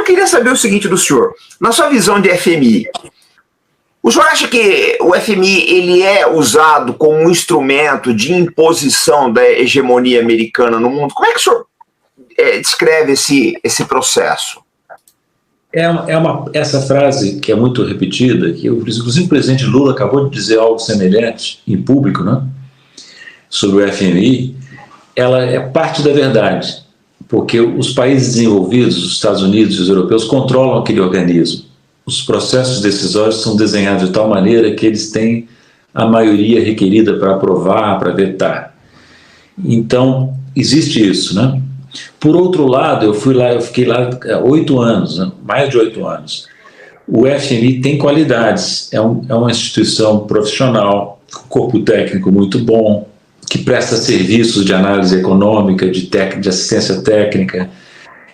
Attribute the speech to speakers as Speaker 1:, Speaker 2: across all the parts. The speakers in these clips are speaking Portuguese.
Speaker 1: queria saber o seguinte do senhor. Na sua visão de FMI, o senhor acha que o FMI ele é usado como um instrumento de imposição da hegemonia americana no mundo? Como é que o senhor descreve esse processo?
Speaker 2: Essa frase que é muito repetida, que inclusive o presidente Lula acabou de dizer algo semelhante em público, né, sobre o FMI, ela é parte da verdade, porque os países desenvolvidos, os Estados Unidos e os europeus, controlam aquele organismo. Os processos decisórios são desenhados de tal maneira que eles têm a maioria requerida para aprovar, para vetar. Então, existe isso, né? Por outro lado, eu fiquei lá há 8 anos, né? Mais de 8 anos. O FMI tem qualidades, é uma instituição profissional, corpo técnico muito bom, que presta serviços de análise econômica, de assistência técnica.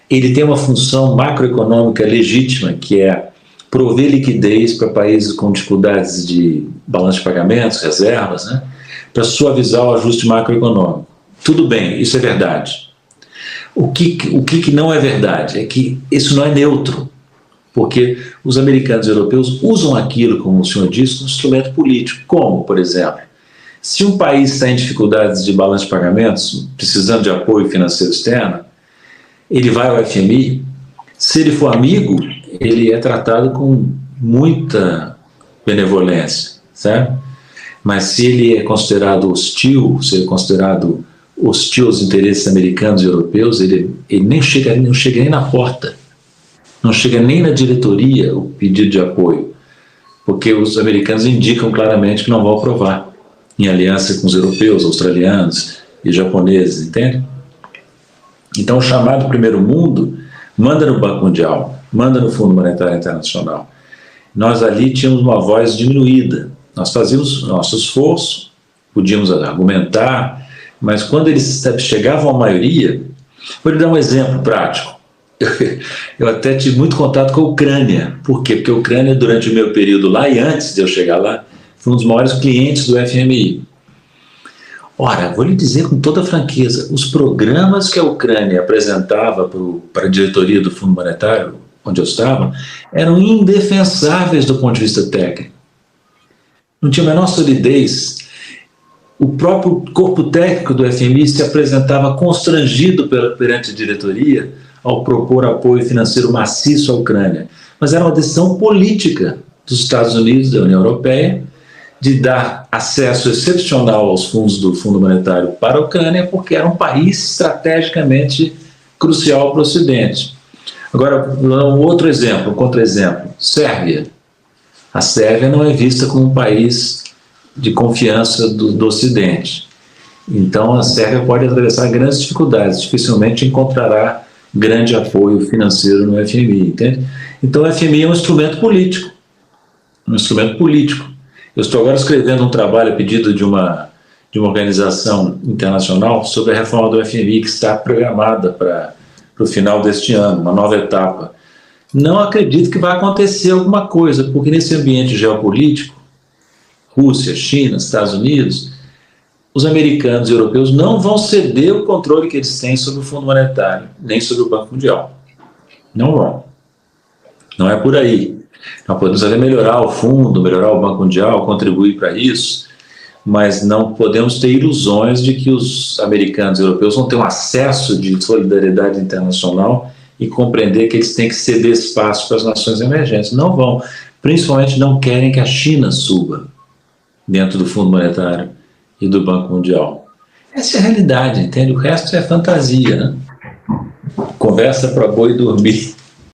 Speaker 2: Ele tem uma função macroeconômica legítima, que é prover liquidez para países com dificuldades de balanço de pagamentos, reservas, né, para suavizar o ajuste macroeconômico. Tudo bem, isso é verdade. O que não é verdade é que isso não é neutro, porque os americanos e europeus usam aquilo, como o senhor disse, como instrumento político. Como, por exemplo, se um país está em dificuldades de balanço de pagamentos, precisando de apoio financeiro externo, ele vai ao FMI, se ele for amigo, ele é tratado com muita benevolência, certo? Mas se ele é considerado hostil, se ele é considerado hostil aos interesses americanos e europeus, ele não chega nem na porta, não chega nem na diretoria o pedido de apoio, porque os americanos indicam claramente que não vão aprovar, em aliança com os europeus, australianos e japoneses, entende? Então o chamado primeiro mundo manda no Banco Mundial, manda no Fundo Monetário Internacional. Nós ali tínhamos uma voz diminuída, nós fazíamos nosso esforço, podíamos argumentar, mas quando eles chegavam à maioria, vou lhe dar um exemplo prático. Eu até tive muito contato com a Ucrânia. Por quê? Porque a Ucrânia, durante o meu período lá e antes de eu chegar lá, foi um dos maiores clientes do FMI. Ora, vou lhe dizer com toda franqueza, os programas que a Ucrânia apresentava para a diretoria do Fundo Monetário, onde eu estava, eram indefensáveis do ponto de vista técnico. Não tinha a menor solidez. O próprio corpo técnico do FMI se apresentava constrangido perante a diretoria ao propor apoio financeiro maciço à Ucrânia. Mas era uma decisão política dos Estados Unidos, da União Europeia, de dar acesso excepcional aos fundos do Fundo Monetário para a Ucrânia, porque era um país estrategicamente crucial para o Ocidente. Agora, um outro exemplo, um contra-exemplo, Sérvia. A Sérvia não é vista como um país de confiança do Ocidente. Então, a Sérvia pode atravessar grandes dificuldades, dificilmente encontrará grande apoio financeiro no FMI, entende? Então, o FMI é um instrumento político, um instrumento político. Eu estou agora escrevendo um trabalho a pedido de uma organização internacional sobre a reforma do FMI, que está programada para o final deste ano, uma nova etapa. Não acredito que vai acontecer alguma coisa, porque nesse ambiente geopolítico, Rússia, China, Estados Unidos, os americanos e europeus não vão ceder o controle que eles têm sobre o Fundo Monetário, nem sobre o Banco Mundial. Não vão. Não é por aí. Nós podemos até melhorar o fundo, melhorar o Banco Mundial, contribuir para isso, mas não podemos ter ilusões de que os americanos e europeus vão ter um acesso de solidariedade internacional e compreender que eles têm que ceder espaço para as nações emergentes. Não vão. Principalmente não querem que a China suba dentro do Fundo Monetário e do Banco Mundial. Essa é a realidade, entende? O resto é fantasia, né? Conversa para boi dormir.